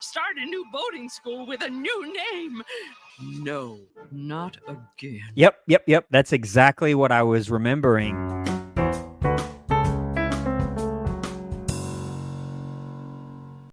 Start a new boating school with a new name. No, not again. Yep. That's exactly what I was remembering.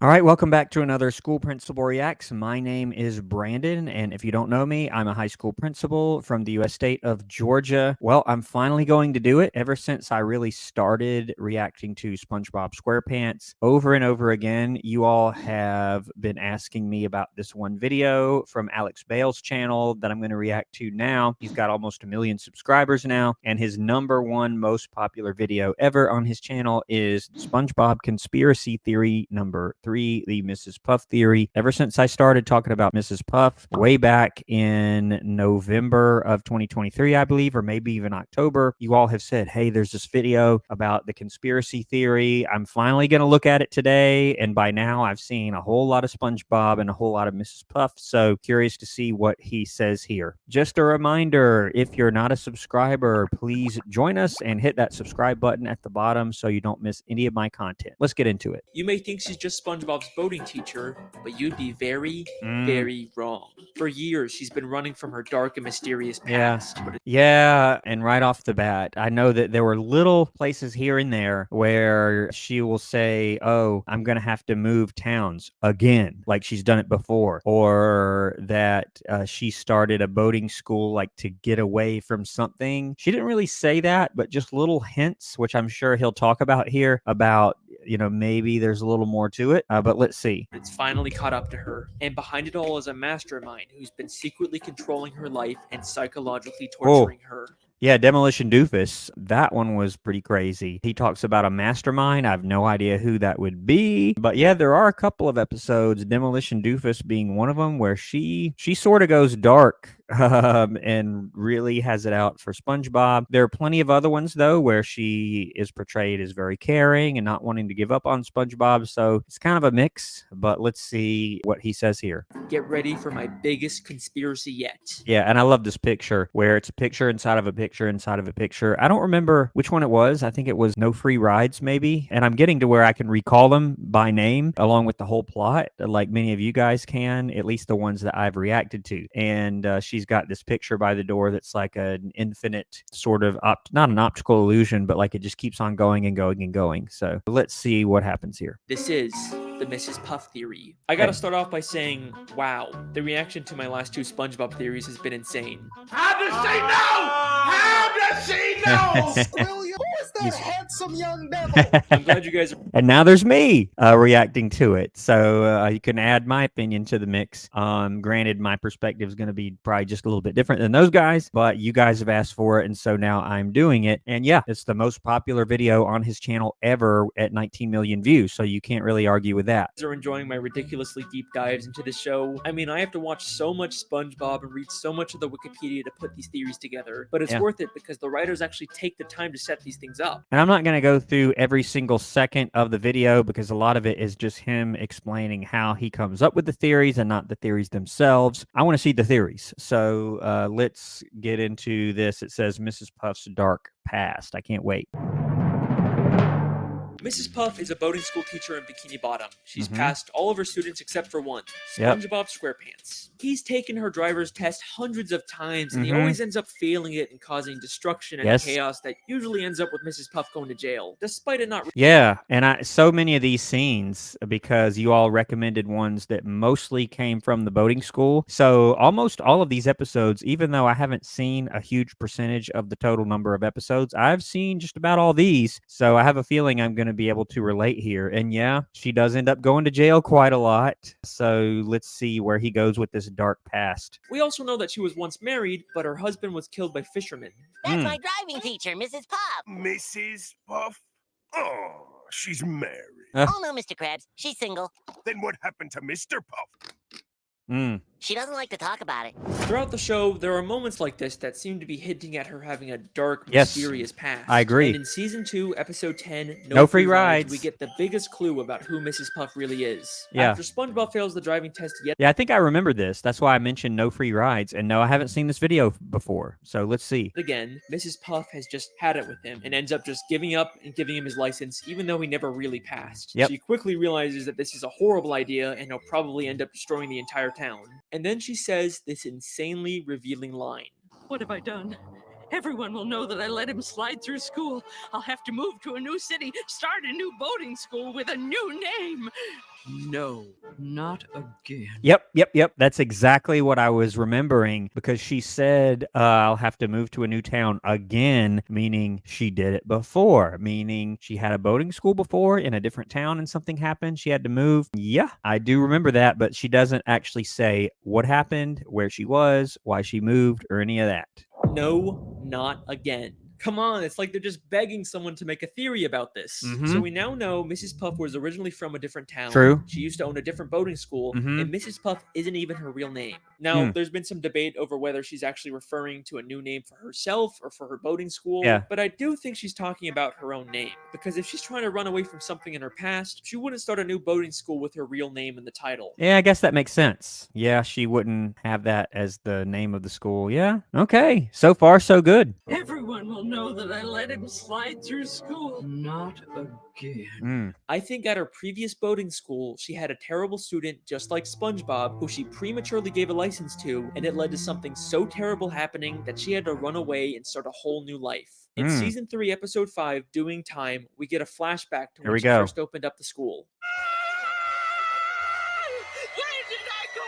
All right, welcome back to another School Principal Reacts. My name is Brandon, and if you don't know me, I'm a high school principal from the U.S. state of Georgia. Well, I'm finally going to do it. Ever since I really started reacting to SpongeBob SquarePants over and over again, you all have been asking me about this one video from Alex Bale's channel that I'm going to react to now. He's got almost 1 million subscribers now, and his #1 most popular video ever on his channel is SpongeBob Conspiracy Theory number 3, the Mrs. Puff theory. Ever since I started talking about Mrs. Puff way back in November of 2023, I believe, or maybe even October, you all have said, hey, there's this video about the conspiracy theory. I'm finally going to look at it today. And by now I've seen a whole lot of SpongeBob and a whole lot of Mrs. Puff. So curious to see what he says here. Just a reminder, if you're not a subscriber, please join us and hit that subscribe button at the bottom so you don't miss any of my content. Let's get into it. You may think she's just SpongeBob's boating teacher, but you'd be very, very wrong. For years, she's been running from her dark and mysterious past. Yeah, and right off the bat, I know that there were little places here and there where she will say, oh, I'm going to have to move towns again, like she's done it before, or that she started a boating school like to get away from something. She didn't really say that, but just little hints, which I'm sure he'll talk about here, about, you know, maybe there's a little more to it, but let's see. It's finally caught up to her, and behind it all is a mastermind who's been secretly controlling her life and psychologically torturing her. Yeah, Demolition Doofus, that one was pretty crazy. He talks about a mastermind. I have no idea who that would be. But yeah, there are a couple of episodes, Demolition Doofus being one of them, where she sort of goes dark and really has it out for SpongeBob. There are plenty of other ones, though, where she is portrayed as very caring and not wanting to give up on SpongeBob. So it's kind of a mix, but let's see what he says here. Get ready for my biggest conspiracy yet. Yeah, and I love this picture where it's a picture inside of a picture inside of a picture. I don't remember which one it was. I think it was No Free Rides, maybe. And I'm getting to where I can recall them by name along with the whole plot, like many of you guys can, at least the ones that I've reacted to. And she's got this picture by the door that's like an infinite sort of, not an optical illusion, but like it just keeps on going and going and going. So let's see what happens here. This is the Mrs. Puff theory. I gotta start off by saying, wow, the reaction to my last 2 SpongeBob theories has been insane. How does she know? How does she know? Who is that handsome young devil? I'm glad you guys are... And now there's me reacting to it. So you can add my opinion to the mix. Granted, my perspective is going to be probably just a little bit different than those guys, but you guys have asked for it, and so now I'm doing it. And yeah, it's the most popular video on his channel ever at 19 million views, so you can't really argue with that. Are enjoying my ridiculously deep dives into the show. I mean, I have to watch so much SpongeBob and read so much of the Wikipedia to put these theories together, but it's worth it because the writers actually take the time to set these things up. And I'm not going to go through every single second of the video because a lot of it is just him explaining how he comes up with the theories and not the theories themselves. I want to see the theories. So let's get into this. It says Mrs. Puff's dark past. I can't wait. Mrs. Puff is a boating school teacher in Bikini Bottom. She's passed all of her students except for one, SpongeBob SquarePants. He's taken her driver's test hundreds of times, and he always ends up failing it and causing destruction and chaos that usually ends up with Mrs. Puff going to jail, despite it not... Yeah, and so many of these scenes, because you all recommended ones that mostly came from the boating school. So almost all of these episodes, even though I haven't seen a huge percentage of the total number of episodes, I've seen just about all these. So I have a feeling I'm going to be able to relate here. And yeah, she does end up going to jail quite a lot. So let's see where he goes with this dark past. We also know that she was once married, but her husband was killed by fishermen. That's my driving teacher, Mrs. Puff. Mrs. Puff? Oh, she's married. Oh no, Mr. Krabs, she's single. Then what happened to Mr. Puff? She doesn't like to talk about it. Throughout the show, there are moments like this that seem to be hinting at her having a dark, Yes, mysterious past. I agree. And in Season 2, Episode 10, No Free Rides, we get the biggest clue about who Mrs. Puff really is. Yeah. After SpongeBob fails the driving test yet Yeah, I think I remember this. That's why I mentioned no free rides. And no, I haven't seen this video before. So let's see. again, Mrs. Puff has just had it with him and ends up just giving up and giving him his license, even though he never really passed. Yep. She quickly realizes that this is a horrible idea and he'll probably end up destroying the entire town. And then she says this insanely revealing line. What have I done? Everyone will know that I let him slide through school. I'll have to move to a new city, start a new boating school with a new name. No, not again. Yep. That's exactly what I was remembering because she said, I'll have to move to a new town again, meaning she did it before, meaning she had a boating school before in a different town and something happened. She had to move. Yeah, I do remember that, but she doesn't actually say what happened, where she was, why she moved, or any of that. No, not again. Come on, it's like they're just begging someone to make a theory about this. So we now know Mrs. Puff was originally from a different town. True. She used to own a different boating school, and Mrs. Puff isn't even her real name. Now, there's been some debate over whether she's actually referring to a new name for herself or for her boating school. Yeah. But I do think she's talking about her own name, because if she's trying to run away from something in her past, she wouldn't start a new boating school with her real name in the title. Yeah, I guess that makes sense. Yeah, she wouldn't have that as the name of the school. Yeah, okay. So far, so good. Everyone will know that I let him slide through school. Not again. I think at her previous boating school, she had a terrible student just like SpongeBob who she prematurely gave a license to, and it led to something so terrible happening that she had to run away and start a whole new life. In Season 3, Episode 5, Doing Time, we get a flashback to Here when we she go. first opened up the school. Where did I go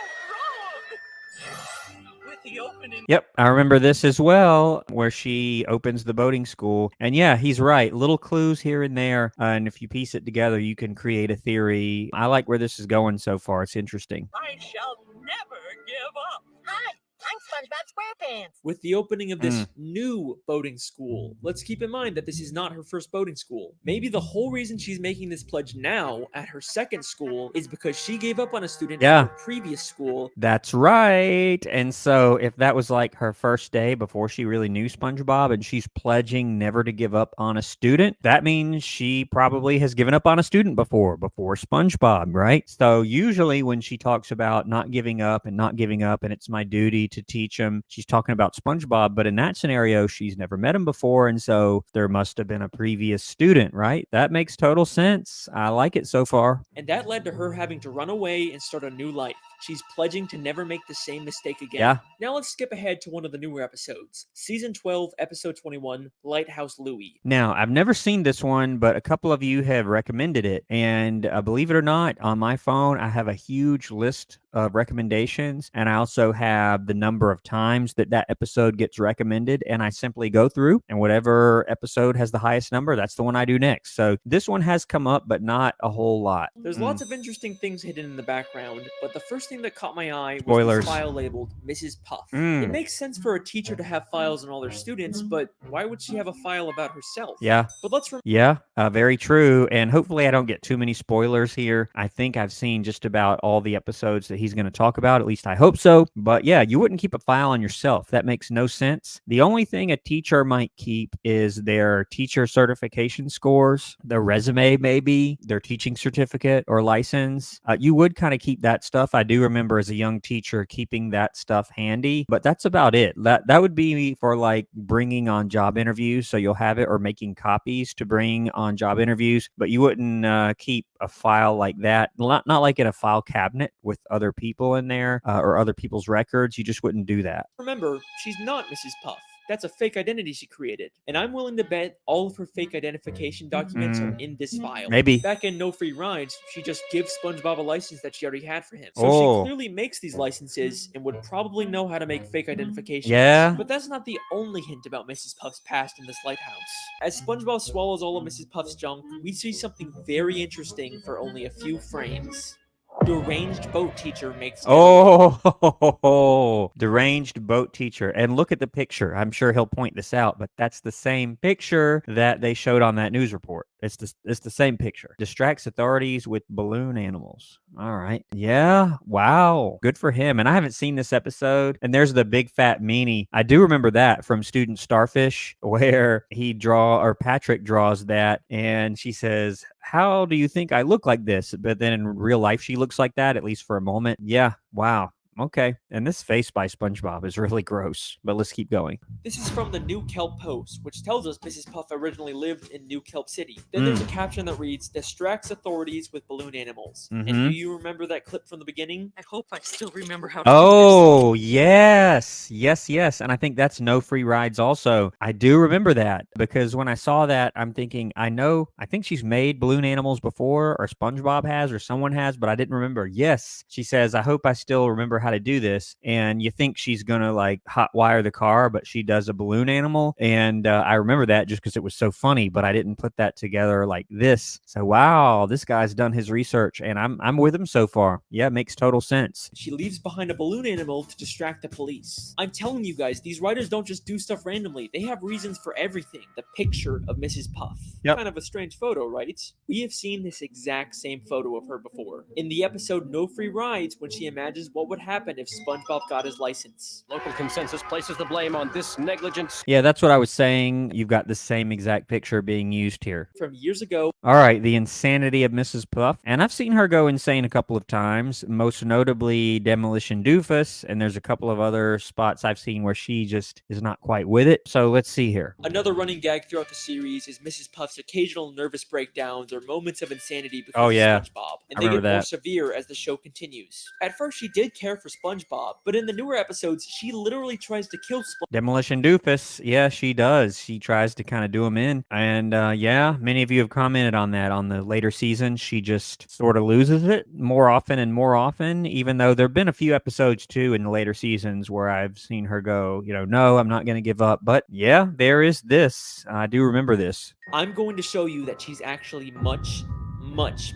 wrong? With the opening. Yep, I remember this as well, where she opens the boating school. And yeah, he's right. Little clues here and there. And if you piece it together, you can create a theory. I like where this is going so far. It's interesting. I shall never give up. Hi, I'm SpongeBob SquarePants. With the opening of this new boating school, let's keep in mind that this is not her first boating school. Maybe the whole reason she's making this pledge now at her second school is because she gave up on a student at her previous school. That's right. And so if that was like her first day before she really knew SpongeBob and she's pledging never to give up on a student, that means she probably has given up on a student before SpongeBob, right? So usually when she talks about not giving up and it's my duty to teach him, she's talking about SpongeBob, but in that scenario, she's never met him before, and so there must have been a previous student, right? That makes total sense. I like it so far. And that led to her having to run away and start a new life. She's pledging to never make the same mistake again. Yeah. Now let's skip ahead to one of the newer episodes. Season 12, Episode 21, Lighthouse Louie. Now, I've never seen this one, but a couple of you have recommended it. And believe it or not, on my phone, I have a huge list of recommendations. And I also have the number of times that episode gets recommended. And I simply go through, and whatever episode has the highest number, that's the one I do next. So this one has come up, but not a whole lot. There's lots of interesting things hidden in the background, but the first thing that caught my eye Spoilers. was this file labeled Mrs. Puff. It makes sense for a teacher to have files on all their students, but why would she have a file about herself? Yeah. But let's Very true. And hopefully I don't get too many spoilers here. I think I've seen just about all the episodes that he's going to talk about. At least I hope so. But yeah, you wouldn't keep a file on yourself. That makes no sense. The only thing a teacher might keep is their teacher certification scores, their resume, maybe their teaching certificate or license. You would kind of keep that stuff. I do remember as a young teacher keeping that stuff handy, but that's about it. That would be for like bringing on job interviews. So you'll have it, or making copies to bring on job interviews, but you wouldn't keep a file like that. Not like in a file cabinet with other people in there or other people's records. You just wouldn't do that. remember, she's not Mrs. Puff. That's a fake identity she created. And I'm willing to bet all of her fake identification documents are in this file. Maybe. Back in No Free Rides, she just gives SpongeBob a license that she already had for him. So Oh. she clearly makes these licenses and would probably know how to make fake identifications. Yeah. But that's not the only hint about Mrs. Puff's past in this lighthouse. As SpongeBob swallows all of Mrs. Puff's junk, we see something very interesting for only a few frames. deranged boat teacher makes Oh, deranged boat teacher. And look at the picture. I'm sure he'll point this out, but that's the same picture that they showed on that news report. It's the same picture. Distracts authorities with balloon animals. All right. Yeah. Wow. Good for him. And I haven't seen this episode. And there's the big fat meanie. I do remember that from Student Starfish, where Patrick draws that, and she says, "How do you think I look like this?" But then in real life, she looks like that, at least for a moment. Yeah. Wow. Okay. And this face by SpongeBob is really gross, but let's keep going. This is from the New Kelp Post, which tells us Mrs. Puff originally lived in New Kelp City. Then there's a caption that reads, "Distracts authorities with balloon animals." And do you remember that clip from the beginning? I hope I still remember how to Oh, yes. Yes. And I think that's No Free Rides also. I do remember that because when I saw that, I'm thinking, I think she's made balloon animals before, or SpongeBob has, or someone has, but I didn't remember. Yes. She says, "I hope I still remember how to do this." And you think she's going to like hot wire the car, but she does a balloon animal. And I remember that just because it was so funny, but I didn't put that together like this. So, wow, this guy's done his research and I'm with him so far. Yeah, it makes total sense. She leaves behind a balloon animal to distract the police. I'm telling you guys, these writers don't just do stuff randomly. They have reasons for everything. The picture of Mrs. Puff. Yep. Kind of a strange photo, right? We have seen this exact same photo of her before. In the episode No Free Rides, when she imagines what would happen if SpongeBob got his license. Local consensus places the blame on this negligence. Yeah, that's what I was saying. You've got the same exact picture being used here. From years ago. All right, the insanity of Mrs. Puff. And I've seen her go insane a couple of times, most notably Demolition Doofus, and there's a couple of other spots I've seen where she just is not quite with it. So let's see here. Another running gag throughout the series is Mrs. Puff's occasional nervous breakdowns or moments of insanity because of SpongeBob. And they get more severe as the show continues. At first, she did care for SpongeBob, but in the newer episodes, she literally tries to kill SpongeBob. Demolition Doofus. Yeah, she does. She tries to kind of do him in. And yeah, many of you have commented on that on the later seasons. She just sort of loses it more often and more often, even though there have been a few episodes too in the later seasons where I've seen her go, no, I'm not going to give up. But yeah, there is this. I do remember this. I'm going to show you that she's actually much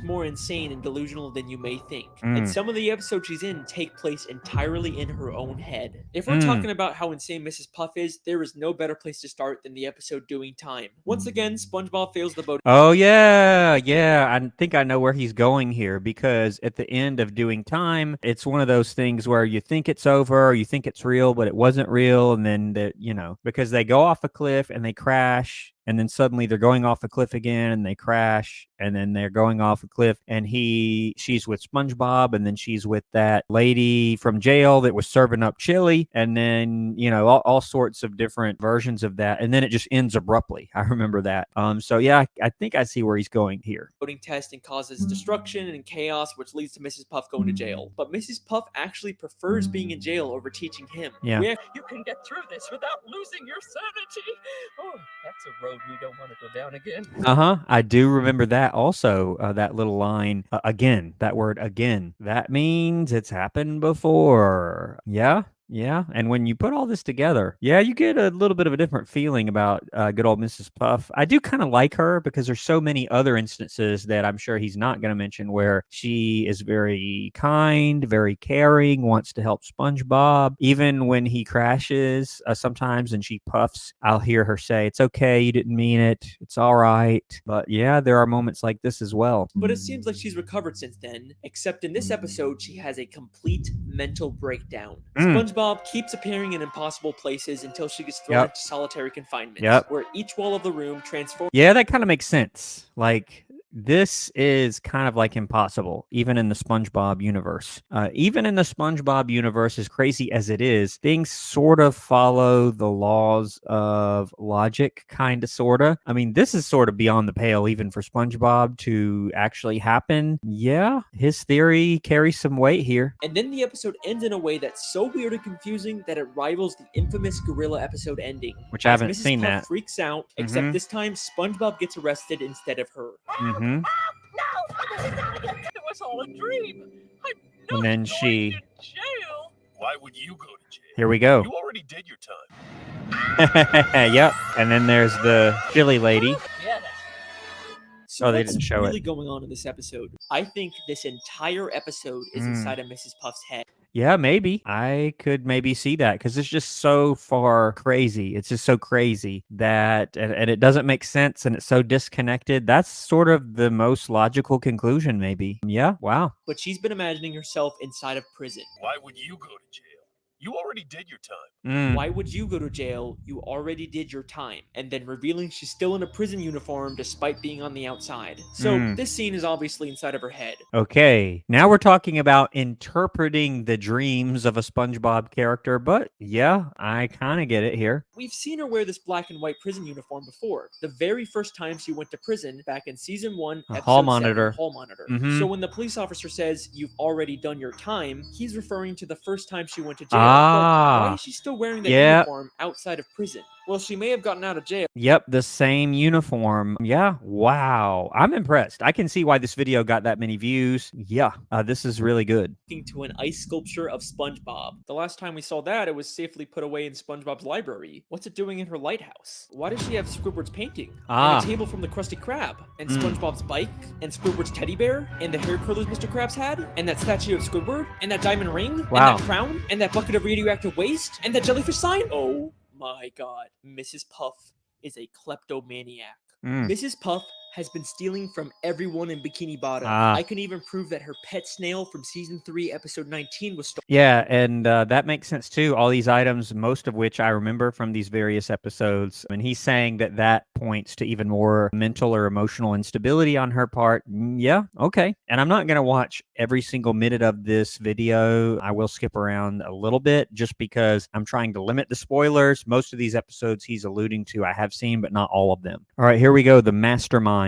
more insane and delusional than you may think. And some of the episodes she's in take place entirely in her own head. If we're talking about how insane Mrs. Puff is, there is no better place to start than the episode Doing Time. Once again, SpongeBob fails the boat. Oh, yeah. I think I know where he's going here, because at the end of Doing Time, it's one of those things where you think it's over, or you think it's real, but it wasn't real. And then, because they go off a cliff and they crash, and then suddenly they're going off a cliff again and they crash, and then they're going off a cliff, and she's with SpongeBob, and then she's with that lady from jail that was serving up chili, and then, all sorts of different versions of that. And then it just ends abruptly. I remember that. So yeah, I think I see where he's going here. Voting test and causes destruction and chaos, which leads to Mrs. Puff going to jail. But Mrs. Puff actually prefers being in jail over teaching him. Yeah. You can get through this without losing your sanity. Oh, that's a road we don't want to go down again. I do remember that also, that little line. Again, that word again. That means it's happened before. Yeah. Yeah, and when you put all this together, you get a little bit of a different feeling about good old Mrs. Puff. I do kind of like her because there's so many other instances that I'm sure he's not going to mention where she is very kind, very caring, wants to help SpongeBob. Even when he crashes sometimes and she puffs, I'll hear her say, "It's okay, you didn't mean it. It's all right." But yeah, there are moments like this as well. But it seems like she's recovered since then, except in this episode, she has a complete mental breakdown. SpongeBob keeps appearing in impossible places until she gets thrown into solitary confinement, where each wall of the room transforms. Yeah, that kind of makes sense. Like, this is kind of like impossible, even in the SpongeBob universe. Even in the SpongeBob universe, as crazy as it is, things sort of follow the laws of logic, kind of, sort of. I mean, this is sort of beyond the pale, even for SpongeBob to actually happen. Yeah, his theory carries some weight here. And then the episode ends in a way that's so weird and confusing that it rivals the infamous gorilla episode ending. Which I haven't seen Puff that. Freaks out, except this time SpongeBob gets arrested instead of her. No! It was all a dream. I'm And then she... to jail. Why would you go to jail? Here we go. You already did your time. Yep. And then there's the chili lady. Yeah, So Oh, they what's didn't show really it. going on in this episode? I think this entire episode is inside of Mrs. Puff's head. Yeah, maybe. I could maybe see that because it's just so far crazy. It's just so crazy that, and it doesn't make sense and it's so disconnected. That's sort of the most logical conclusion, maybe. Yeah, wow. But she's been imagining herself inside of prison. Why would you go to jail? You already did your time. Why would you go to jail? You already did your time. And then revealing she's still in a prison uniform despite being on the outside. So this scene is obviously inside of her head. Okay, now we're talking about interpreting the dreams of a SpongeBob character, but yeah, I kind of get it here. We've seen her wear this black and white prison uniform before. The very first time she went to prison back in season 1, A episode hall 7, monitor. Hall Monitor. Mhm. So when the police officer says, "You've already done your time," he's referring to the first time she went to jail. But why is she still wearing that uniform outside of prison? Well, she may have gotten out of jail. Yep, the same uniform. Yeah, wow. I'm impressed. I can see why this video got that many views. Yeah, this is really good. To an ice sculpture of SpongeBob. The last time we saw that, it was safely put away in SpongeBob's library. What's it doing in her lighthouse? Why does she have Squidward's painting? And a table from the Krusty Krab? And SpongeBob's bike? And Squidward's teddy bear? And the hair curlers Mr. Krabs had? And that statue of Squidward? And that diamond ring? Wow. And that crown? And that bucket of radioactive waste? And that jellyfish sign? Oh my god. Mrs. Puff is a kleptomaniac. Mrs. Puff has been stealing from everyone in Bikini Bottom. I can even prove that her pet snail from season 3, episode 19 was stolen. Yeah, and that makes sense too. All these items, most of which I remember from these various episodes. And he's saying that that points to even more mental or emotional instability on her part. Yeah, okay. And I'm not going to watch every single minute of this video. I will skip around a little bit just because I'm trying to limit the spoilers. Most of these episodes he's alluding to I have seen, but not all of them. All right, here we go. The Mastermind.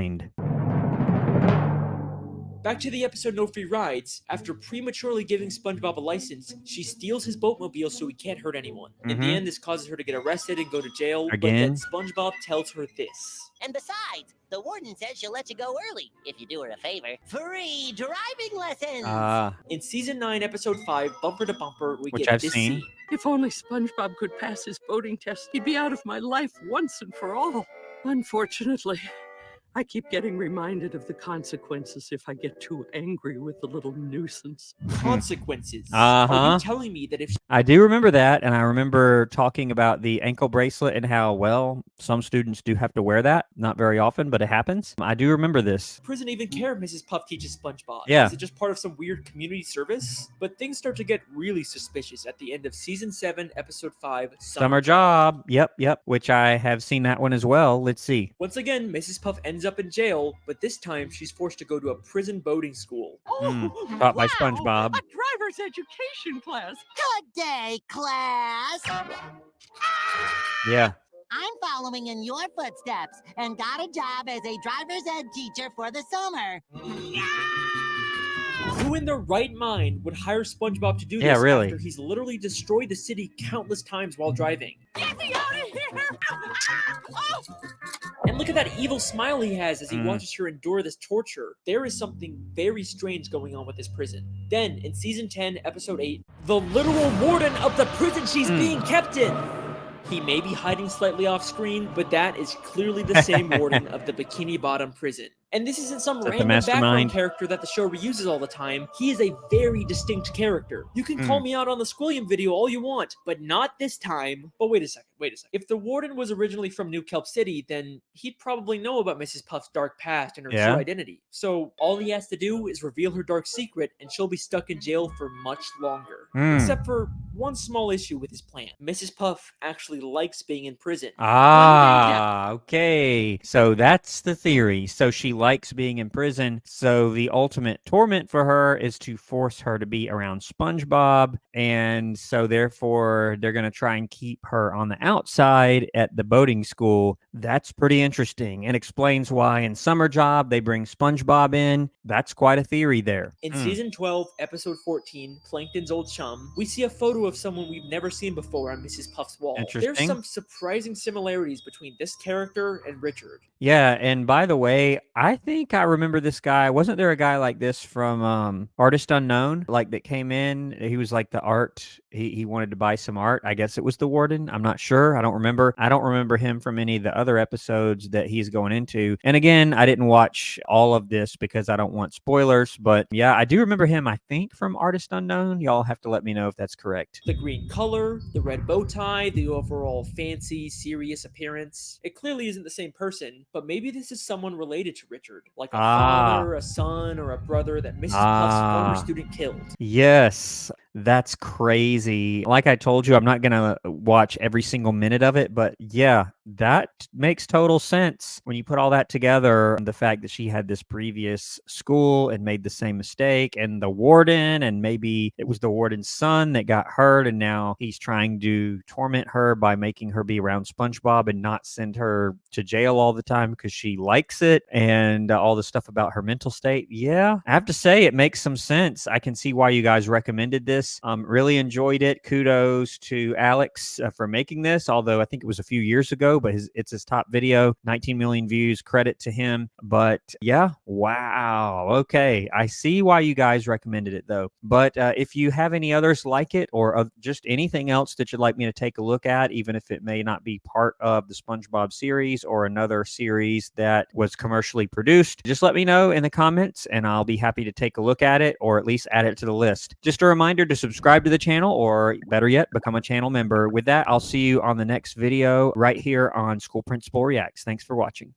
Back to the episode No Free Rides. After prematurely giving SpongeBob a license, she steals his boatmobile so he can't hurt anyone. In the end, this causes her to get arrested and go to jail. Again? But then SpongeBob tells her this. And besides, the warden says she'll let you go early if you do her a favor. Free driving lessons! In season 9, episode 5, Bumper to Bumper, we Which get I've this seen. scene. If only SpongeBob could pass his boating test, he'd be out of my life once and for all. Unfortunately, I keep getting reminded of the consequences if I get too angry with the little nuisance. Consequences. Uh-huh. Are you telling me that if I do remember that, and I remember talking about the ankle bracelet and how, well, some students do have to wear that. Not very often, but it happens. I do remember this. prison even care if Mrs. Puff teaches SpongeBob? Yeah. Is it just part of some weird community service? But things start to get really suspicious at the end of season 7, episode 5, Summer Job. Yep. Which I have seen that one as well. Let's see. Once again, Mrs. Puff ends up in jail, but this time she's forced to go to a prison boating school. Taught by SpongeBob. A driver's education class. Good day, class! Yeah. I'm following in your footsteps and got a job as a driver's ed teacher for the summer. Who in their right mind would hire SpongeBob to do this after he's literally destroyed the city countless times while driving? Get me out of here! And look at that evil smile he has as he watches her endure this torture. There is something very strange going on with this prison. Then, in season 10, episode 8, the literal warden of the prison she's being kept in! He may be hiding slightly off screen, but that is clearly the same warden of the Bikini Bottom prison. And this isn't some random background character that the show reuses all the time. He is a very distinct character. You can call me out on the Squilliam video all you want, but not this time. But wait a second. If the warden was originally from New Kelp City, then he'd probably know about Mrs. Puff's dark past and her true identity. So all he has to do is reveal her dark secret, and she'll be stuck in jail for much longer. Except for one small issue with his plan. Mrs. Puff actually likes being in prison. Okay. So that's the theory. So she likes being in prison. So the ultimate torment for her is to force her to be around SpongeBob. And so therefore, they're going to try and keep her on the outside at the boating school. That's pretty interesting and explains why in Summer Job they bring SpongeBob in. That's quite a theory there. In season 12, episode 14, Plankton's old chum, we see a photo of someone we've never seen before on Mrs. Puff's wall. There's some surprising similarities between this character and Richard. Yeah, and by the way, I think I remember this guy. Wasn't there a guy like this from Artist Unknown, like that came in? He was like the art he wanted to buy some art. I guess it was the warden. I'm not sure. I don't remember him from any of the other episodes that he's going into. And again, I didn't watch all of this because I don't want spoilers. But yeah, I do remember him, I think, from Artist Unknown. Y'all have to let me know if that's correct. The green color, the red bow tie, the overall fancy, serious appearance. It clearly isn't the same person, but maybe this is someone related to Richard, like a father, a son, or a brother that Mrs. Puff's former student killed. Yes. That's crazy. Like I told you, I'm not going to watch every single minute of it, but yeah, that makes total sense. When you put all that together, the fact that she had this previous school and made the same mistake, and the warden, and maybe it was the warden's son that got hurt, and now he's trying to torment her by making her be around SpongeBob and not send her to jail all the time because she likes it, and all the stuff about her mental state. Yeah, I have to say it makes some sense. I can see why you guys recommended this. Really enjoyed it. Kudos to Alex for making this, although I think it was a few years ago, but it's his top video, 19 million views. Credit to him. But yeah, wow. Okay, I see why you guys recommended it though. But if you have any others like it, or just anything else that you'd like me to take a look at, even if it may not be part of the SpongeBob series or another series that was commercially produced, just let me know in the comments and I'll be happy to take a look at it, or at least add it to the list. Just a reminder to subscribe to the channel, or better yet, become a channel member. With that, I'll see you on the next video right here on School Principal Reacts. Thanks for watching.